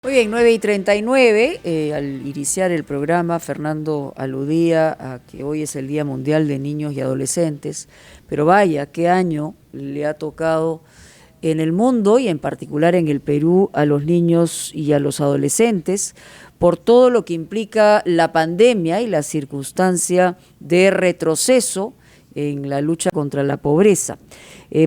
Muy bien, 9:39, al iniciar el programa, Fernando aludía a que hoy es el Día Mundial de Niños y Adolescentes, pero vaya, qué año le ha tocado en el mundo y en particular en el Perú a los niños y a los adolescentes por todo lo que implica la pandemia y la circunstancia de retroceso en la lucha contra la pobreza.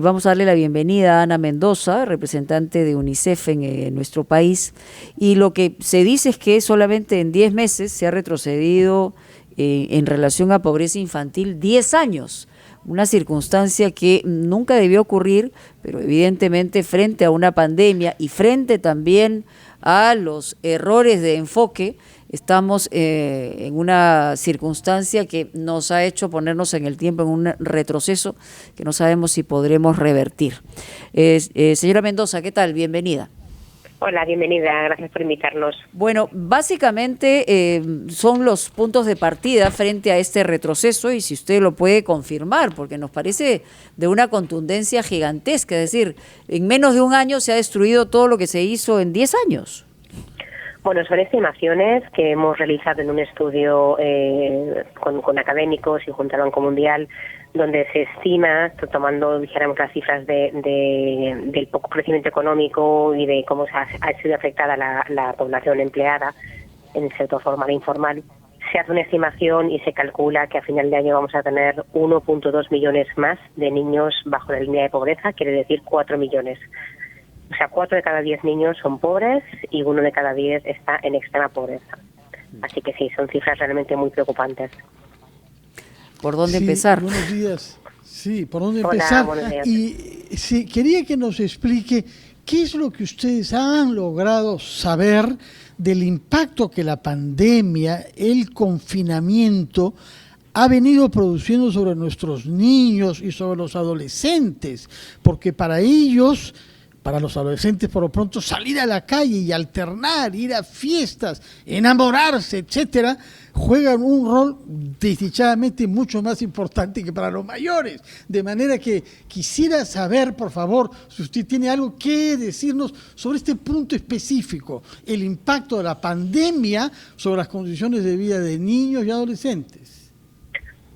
Vamos a darle la bienvenida a Ana Mendoza, representante de UNICEF en nuestro país, y lo que se dice es que solamente en 10 meses se ha retrocedido en relación a pobreza infantil 10 años, una circunstancia que nunca debió ocurrir, pero evidentemente frente a una pandemia y frente también a los errores de enfoque, estamos en una circunstancia que nos ha hecho ponernos en el tiempo en un retroceso que no sabemos si podremos revertir. Señora Mendoza, ¿qué tal? Bienvenida. Hola, bienvenida, gracias por invitarnos. Bueno, básicamente son los puntos de partida frente a este retroceso y si usted lo puede confirmar, porque nos parece de una contundencia gigantesca, es decir, en menos de un año se ha destruido todo lo que se hizo en 10 años. Bueno, son estimaciones que hemos realizado en un estudio con académicos y junto al Banco Mundial, donde se estima, tomando, dijéramos, las cifras del poco crecimiento económico y de cómo ha sido afectada la población empleada en el sector formal e informal, se hace una estimación y se calcula que a final de año vamos a tener 1,2 millones más de niños bajo la línea de pobreza, quiere decir 4 millones. O sea, 4 de cada 10 niños son pobres y 1 de cada 10 está en extrema pobreza. Así que sí, son cifras realmente muy preocupantes. ¿Por dónde empezar? Buenos días. Sí, ¿por dónde Hola, empezar? buenos días. Y sí, quería que nos explique qué es lo que ustedes han logrado saber del impacto que la pandemia, el confinamiento, ha venido produciendo sobre nuestros niños y sobre los adolescentes, porque para ellos, para los adolescentes, por lo pronto, salir a la calle y alternar, ir a fiestas, enamorarse, etcétera, juegan un rol desdichadamente mucho más importante que para los mayores. De manera que quisiera saber, por favor, si usted tiene algo que decirnos sobre este punto específico, el impacto de la pandemia sobre las condiciones de vida de niños y adolescentes.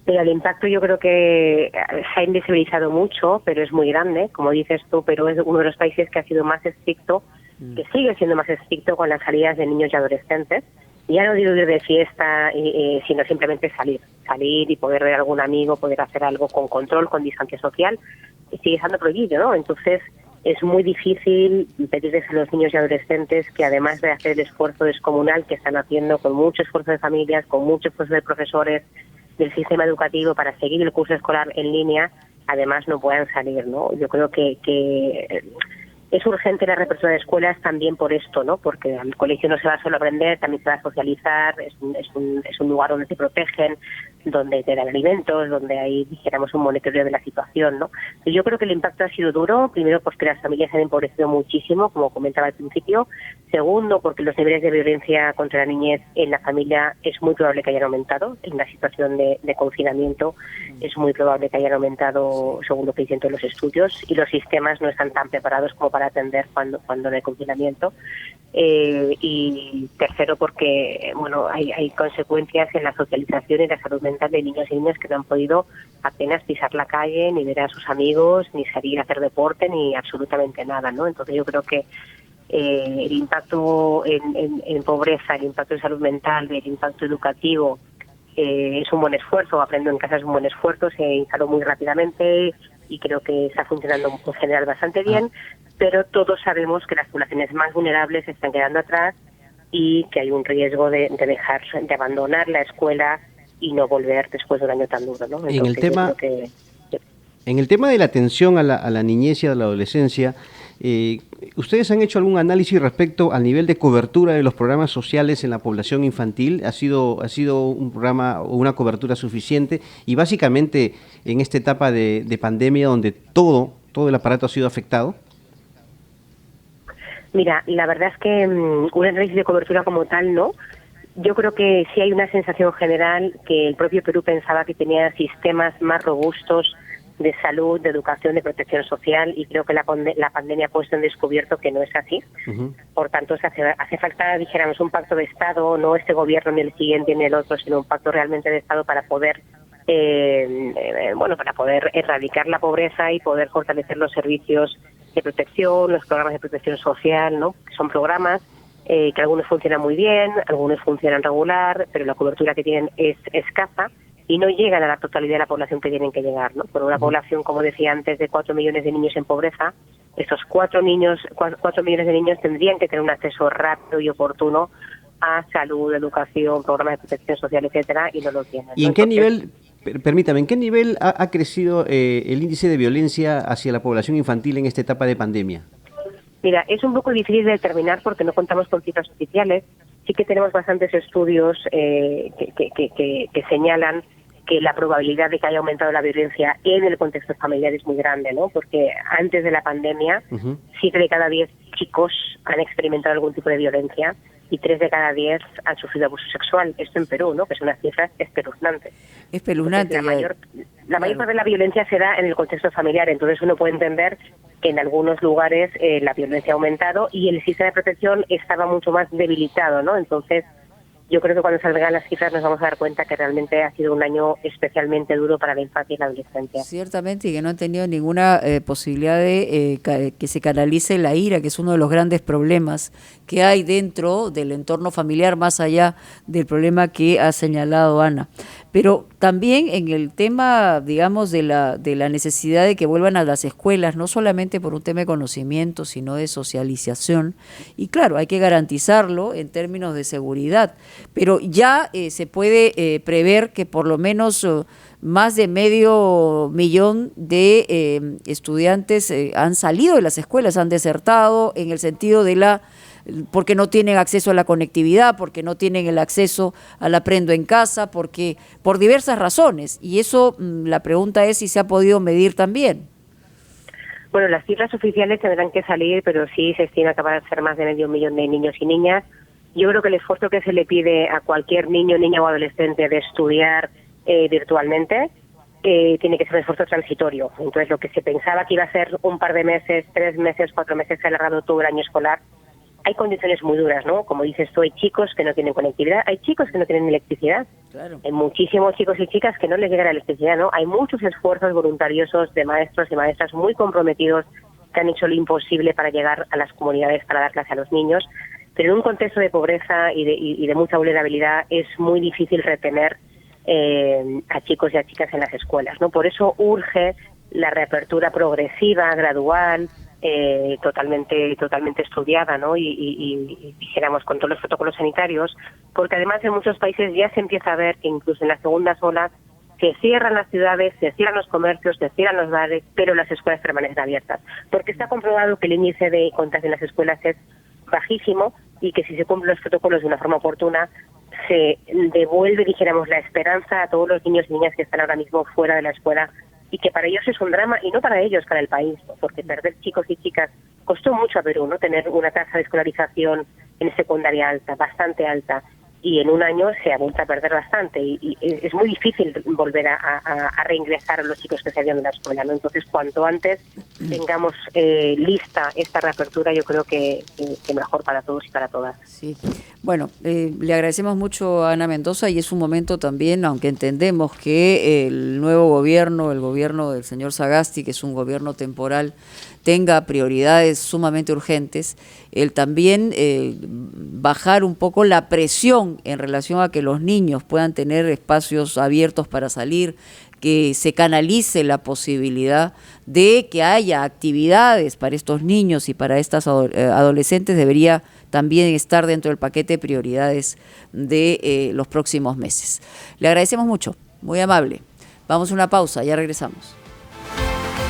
Pero el impacto yo creo que se ha invisibilizado mucho, pero es muy grande, como dices tú, pero es uno de los países que ha sido más estricto, que sigue siendo más estricto con las salidas de niños y adolescentes. Y ya no digo ir de fiesta, sino simplemente salir y poder ver a algún amigo, poder hacer algo con control, con distancia social, y sigue estando prohibido, ¿no? Entonces es muy difícil pedirles a los niños y adolescentes que además de hacer el esfuerzo descomunal que están haciendo con mucho esfuerzo de familias, con mucho esfuerzo de profesores, del sistema educativo para seguir el curso escolar en línea, además no puedan salir, ¿no? Yo creo que es urgente la reapertura de escuelas también por esto, ¿no? Porque al colegio no se va solo a aprender, también se va a socializar, es un lugar donde se protegen, donde te dan alimentos, donde hay, dijéramos, un monitoreo de la situación, ¿no? Y yo creo que el impacto ha sido duro, primero porque las familias se han empobrecido muchísimo, como comentaba al principio, segundo porque los niveles de violencia contra la niñez en la familia es muy probable que hayan aumentado, en la situación de confinamiento es muy probable que hayan aumentado según lo que dicen todos los estudios y los sistemas no están tan preparados como para atender cuando no hay confinamiento. Y tercero porque bueno hay consecuencias en la socialización y la salud mental de niños y niñas que no han podido apenas pisar la calle, ni ver a sus amigos, ni salir a hacer deporte, ni absolutamente nada, ¿no? Entonces yo creo que el impacto en pobreza, el impacto en salud mental, el impacto educativo es un buen esfuerzo, aprendo en casa es un buen esfuerzo, se instaló muy rápidamente y creo que está funcionando en general bastante bien, pero todos sabemos que las poblaciones más vulnerables están quedando atrás y que hay un riesgo de abandonar la escuela y no volver después de un año tan duro, ¿no? Entonces, en el tema de la atención a la niñez y a la adolescencia, ¿ustedes han hecho algún análisis respecto al nivel de cobertura de los programas sociales en la población infantil? ¿Ha sido un programa o una cobertura suficiente? Y básicamente en esta etapa de pandemia donde todo el aparato ha sido afectado. Mira, la verdad es que un análisis de cobertura como tal no. Yo creo que sí hay una sensación general que el propio Perú pensaba que tenía sistemas más robustos de salud, de educación, de protección social, y creo que la pandemia ha puesto en descubierto que no es así. Por tanto, hace falta, dijéramos, un pacto de Estado, no este gobierno ni el siguiente ni el otro, sino un pacto realmente de Estado para poder para poder erradicar la pobreza y poder fortalecer los servicios de protección, los programas de protección social, ¿no? Que son programas que algunos funcionan muy bien, algunos funcionan regular, pero la cobertura que tienen es escasa y no llegan a la totalidad de la población que tienen que llegar, ¿no? Por una población, como decía antes, de 4 millones de niños en pobreza, estos 4 millones de niños tendrían que tener un acceso rápido y oportuno a salud, educación, programas de protección social, etcétera, y no lo tienen, ¿no? ¿Y en qué nivel, permítame, en qué nivel ha crecido el índice de violencia hacia la población infantil en esta etapa de pandemia? Mira, es un poco difícil de determinar porque no contamos con cifras oficiales. Sí que tenemos bastantes estudios que señalan que la probabilidad de que haya aumentado la violencia en el contexto familiar es muy grande, ¿no? Porque antes de la pandemia, 7 de cada 10 chicos han experimentado algún tipo de violencia y 3 de cada 10 han sufrido abuso sexual. Esto en Perú, ¿no? Que son unas cifras espeluznantes. Espeluznante. Entonces, la mayor parte de la violencia se da en el contexto familiar, entonces uno puede entender que en algunos lugares la violencia ha aumentado y el sistema de protección estaba mucho más debilitado, ¿no? Entonces, yo creo que cuando salgan las cifras nos vamos a dar cuenta que realmente ha sido un año especialmente duro para la infancia y la adolescencia. Ciertamente, y que no han tenido ninguna posibilidad de que se canalice la ira, que es uno de los grandes problemas que hay dentro del entorno familiar, más allá del problema que ha señalado Ana. Pero también en el tema, digamos, de la necesidad de que vuelvan a las escuelas, no solamente por un tema de conocimiento, sino de socialización. Y claro, hay que garantizarlo en términos de seguridad, pero ya se puede prever que por lo menos más de 500,000 de estudiantes han salido de las escuelas, han desertado en el sentido de porque no tienen acceso a la conectividad, porque no tienen el acceso al aprendo en casa, porque por diversas razones. Y eso, la pregunta es si se ha podido medir también. Bueno, las cifras oficiales tendrán que salir, pero sí se estima que van a ser más de 500,000 de niños y niñas. Yo creo que el esfuerzo que se le pide a cualquier niño, niña o adolescente de estudiar virtualmente tiene que ser un esfuerzo transitorio. Entonces, lo que se pensaba que iba a ser un par de meses, 3 meses, 4 meses, se ha alargado todo el año escolar. Hay condiciones muy duras, ¿no? Como dices tú, hay chicos que no tienen conectividad, hay chicos que no tienen electricidad. Claro. Hay muchísimos chicos y chicas que no les llega la electricidad, ¿no? Hay muchos esfuerzos voluntariosos de maestros y maestras muy comprometidos que han hecho lo imposible para llegar a las comunidades para dar clase a los niños. Pero en un contexto de pobreza y de mucha vulnerabilidad es muy difícil retener a chicos y a chicas en las escuelas, ¿no? Por eso urge la reapertura progresiva, gradual, totalmente estudiada, ¿no? Y dijéramos con todos los protocolos sanitarios, porque además en muchos países ya se empieza a ver que incluso en las segundas olas se cierran las ciudades, se cierran los comercios, se cierran los bares, pero las escuelas permanecen abiertas, porque está comprobado que el índice de contagio en las escuelas es bajísimo y que si se cumplen los protocolos de una forma oportuna se devuelve, dijéramos, la esperanza a todos los niños y niñas que están ahora mismo fuera de la escuela, y que para ellos es un drama, y no para ellos, para el país, ¿no? Porque perder chicos y chicas costó mucho a Perú, ¿no? Tener una tasa de escolarización en secundaria alta, bastante alta, y en un año se ha vuelto a perder bastante, y es muy difícil volver a reingresar a los chicos que se habían de la escuela, ¿no? Entonces, cuanto antes tengamos lista esta reapertura, yo creo que mejor para todos y para todas. Sí. Bueno, le agradecemos mucho a Ana Mendoza, y es un momento también, aunque entendemos que el nuevo gobierno, el gobierno del señor Sagasti, que es un gobierno temporal, tenga prioridades sumamente urgentes, el también bajar un poco la presión en relación a que los niños puedan tener espacios abiertos para salir, que se canalice la posibilidad de que haya actividades para estos niños y para estas adolescentes, debería también estar dentro del paquete de prioridades de los próximos meses. Le agradecemos mucho, muy amable. Vamos a una pausa, ya regresamos.